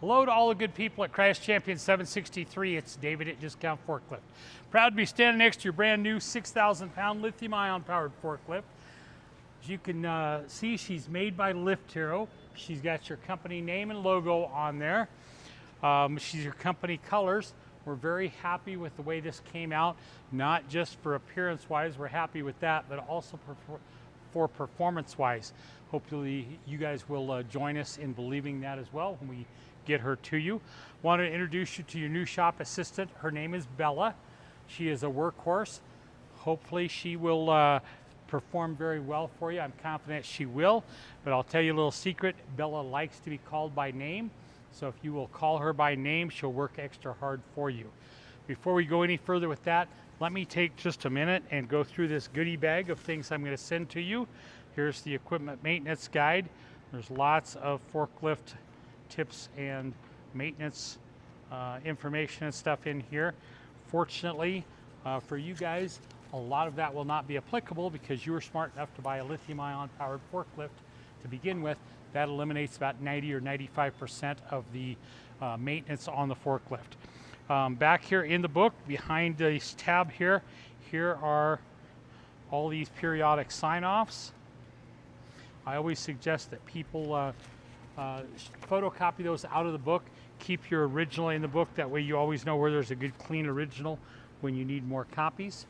Hello to all the good people at Crash Champion 763. It's David at Discount Forklift. Proud to be standing next to your brand new 6,000 pound lithium ion powered forklift. As you can see, she's made by Lift Hero. She's got your company name and logo on there. She's your company colors. We're very happy with the way this came out, not just for appearance wise, we're happy with that, but also for performance wise. Hopefully you guys will join us in believing that as well when we get her to you. Want to introduce you to your new shop assistant. Her name is Bella. She is a workhorse. Hopefully she will perform very well for you. I'm confident she will, but I'll tell you a little secret. Bella likes to be called by name. So if you will call her by name, she'll work extra hard for you. Before we go any further with that, let me take just a minute and go through this goodie bag of things I'm going to send to you. Here's the equipment maintenance guide. There's lots of forklift tips and maintenance information and stuff in here. Fortunately for you guys, a lot of that will not be applicable because you were smart enough to buy a lithium ion powered forklift to begin with. That eliminates about 90 or 95% of the maintenance on the forklift. Back here in the book, behind this tab here, here are all these periodic sign-offs. I always suggest that people photocopy those out of the book. Keep your original in the book. That way you always know where there's a good clean original when you need more copies.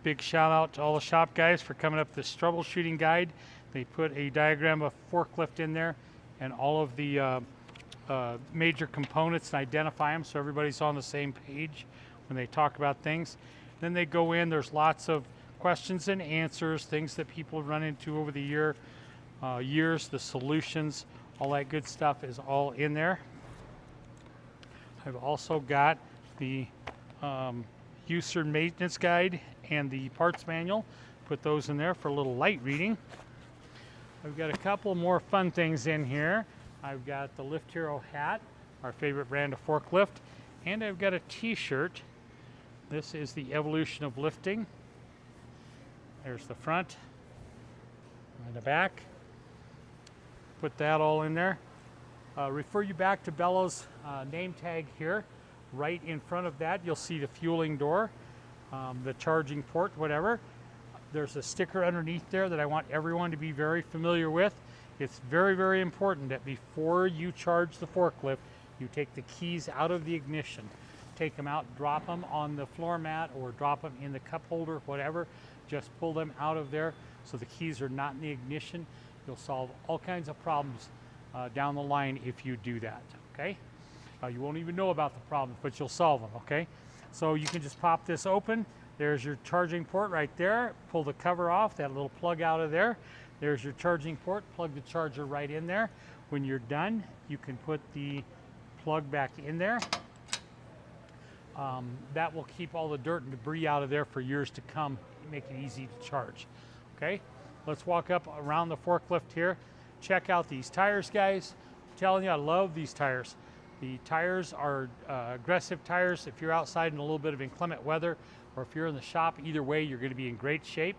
Big shout out to all the shop guys for coming up with this troubleshooting guide. They put a diagram of forklift in there and all of the major components and identify them so everybody's on the same page when they talk about things. Then they go in, there's lots of questions and answers, things that people have run into over the years, the solutions, all that good stuff is all in there. I've also got the user maintenance guide and the parts manual. Put those in there for a little light reading. I've got a couple more fun things in here. I've got the Lift Hero hat, our favorite brand of forklift, and I've got a t-shirt. This is the evolution of lifting. There's the front and the back. Put that all in there. Refer you back to Bella's name tag here. Right in front of that, you'll see the fueling door, the charging port, whatever. There's a sticker underneath there that I want everyone to be very familiar with. It's very, very important that before you charge the forklift, you take the keys out of the ignition. Take them out, drop them on the floor mat or drop them in the cup holder, whatever. Just pull them out of there so the keys are not in the ignition. You'll solve all kinds of problems down the line if you do that, okay? You won't even know about the problems, but you'll solve them, okay? So you can just pop this open. There's your charging port right there. Pull the cover off, that little plug out of there. There's your charging port. Plug the charger right in there. When you're done, you can put the plug back in there. That will keep all the dirt and debris out of there for years to come, make it easy to charge. Okay, let's walk up around the forklift here. Check out these tires, guys. I'm telling you, I love these tires. The tires are aggressive tires. If you're outside in a little bit of inclement weather, or if you're in the shop, either way, you're going to be in great shape.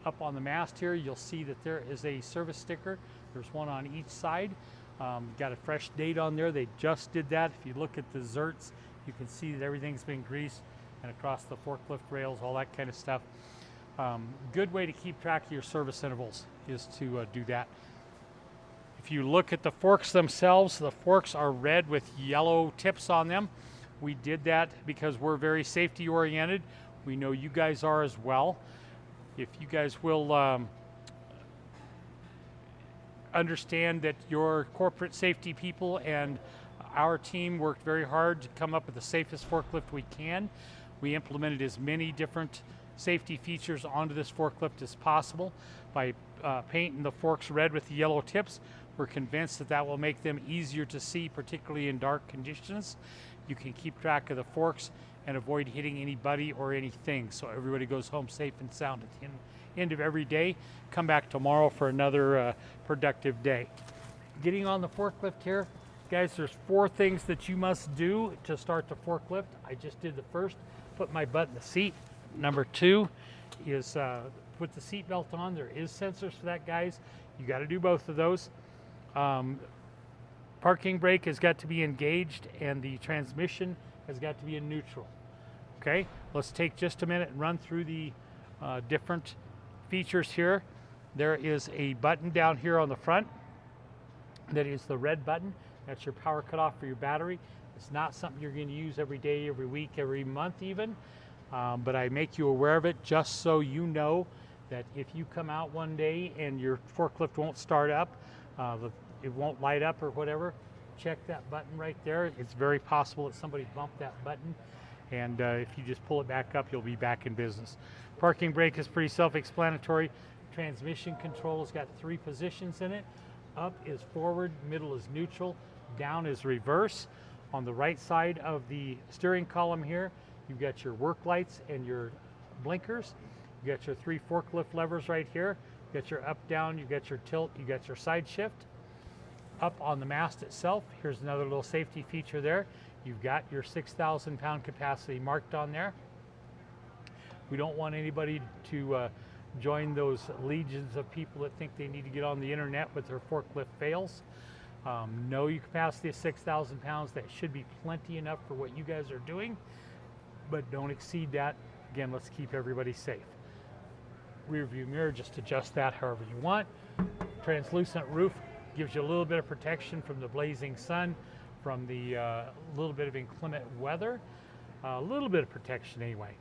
Up on the mast here, you'll see that there is a service sticker. There's one on each side. Got a fresh date on there. They just did that. If you look at the zerts, you can see that everything's been greased and across the forklift rails, all that kind of stuff. Good way to keep track of your service intervals is to do that. If you look at the forks themselves, the forks are red with yellow tips on them. We did that because we're very safety oriented. We know you guys are as well. If you guys will understand that your corporate safety people and our team worked very hard to come up with the safest forklift we can. We implemented as many different safety features onto this forklift as possible by painting the forks red with the yellow tips. We're convinced that that will make them easier to see, particularly in dark conditions. You can keep track of the forks and avoid hitting anybody or anything, so everybody goes home safe and sound at the end of every day. Come back tomorrow for another productive day. Getting on the forklift here, guys, there's 4 things that you must do to start the forklift. I just did the first, put my butt in the seat. Number 2 is put the seat belt on. There is sensors for that, guys. You got to do both of those. parking brake has got to be engaged and the transmission has got to be in neutral. Okay, let's take just a minute and run through the different features here. There is a button down here on the front. That is the red button. That's your power cutoff for your battery. It's not something you're going to use every day, every week, every month even. But I make you aware of it just so you know that if you come out one day and your forklift won't start up, it won't light up or whatever, check that button right there. It's very possible that somebody bumped that button, and if you just pull it back up, you'll be back in business. Parking brake is pretty self-explanatory. Transmission control has got 3 positions in it. Up is forward, middle is neutral, down is reverse. On the right side of the steering column here, you've got your work lights and your blinkers. You got your 3 forklift levers right here. You got your up, down, you got your tilt, you got your side shift. Up on the mast itself, here's another little safety feature there. You've got your 6,000 pound capacity marked on there. We don't want anybody to join those legions of people that think they need to get on the internet with their forklift fails. Know your capacity is 6,000 pounds. That should be plenty enough for what you guys are doing, but don't exceed that. Again, let's keep everybody safe. Rear view mirror, just adjust that however you want. Translucent roof gives you a little bit of protection from the blazing sun, from the little bit of inclement weather, a little bit of protection anyway.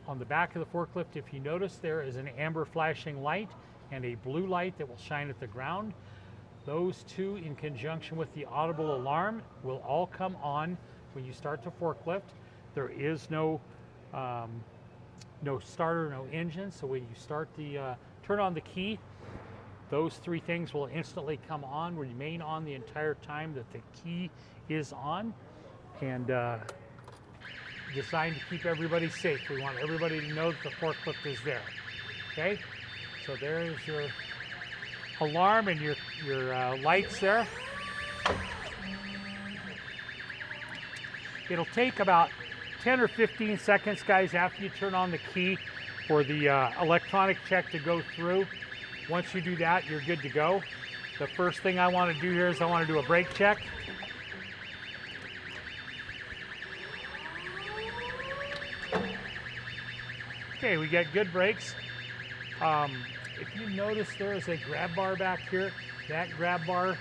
On the back of the forklift, if you notice, there is an amber flashing light and a blue light that will shine at the ground. Those two, in conjunction with the audible alarm, will all come on when you start the forklift. There is no starter, no engine, so when you turn on the key, those 3 things will instantly come on, remain on the entire time that the key is on, and designed to keep everybody safe. We want everybody to know that the forklift is there. Okay, so there is your alarm and your lights there. It'll take about 10 or 15 seconds, guys, after you turn on the key for the electronic check to go through. Once you do that, you're good to go. The first thing I want to do here is I want to do a brake check. Okay, we got good brakes. If you notice, there is a grab bar back here. That grab bar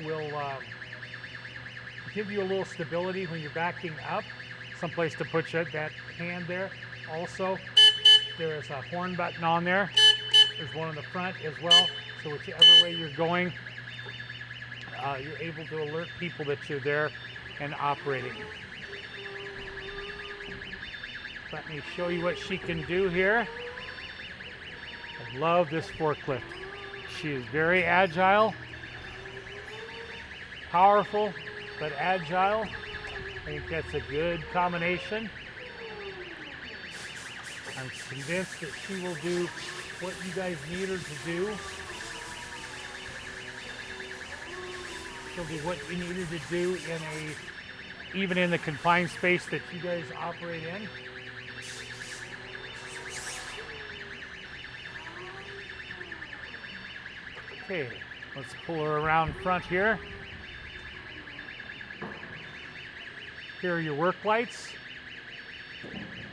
will give you a little stability when you're backing up. Someplace to put that hand there. Also, there is a horn button on there. There's one in the front as well. So whichever way you're going, you're able to alert people that you're there and operating. Let me show you what she can do here. I love this forklift. She is very agile, powerful, but agile. I think that's a good combination. I'm convinced that she will do what you guys need her to do. She'll do what you need her to do even in the confined space that you guys operate in. Okay, let's pull her around front here. Here are your work lights.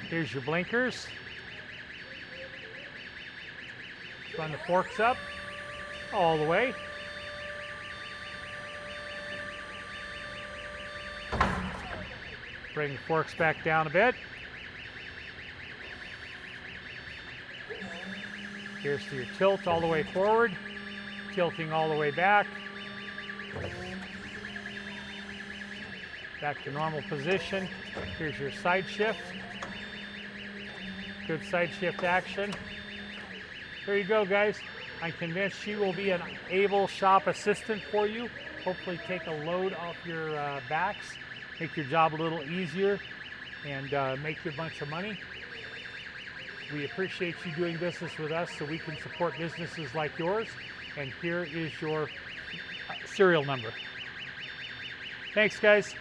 Here's your blinkers. Run the forks up all the way. Bring the forks back down a bit. Here's your tilt all the way forward, tilting all the way back. Back to normal position. Here's your side shift. Good side shift action. There you go, guys. I'm convinced she will be an able shop assistant for you. Hopefully take a load off your backs, make your job a little easier, and make you a bunch of money. We appreciate you doing business with us so we can support businesses like yours. And here is your serial number. Thanks, guys.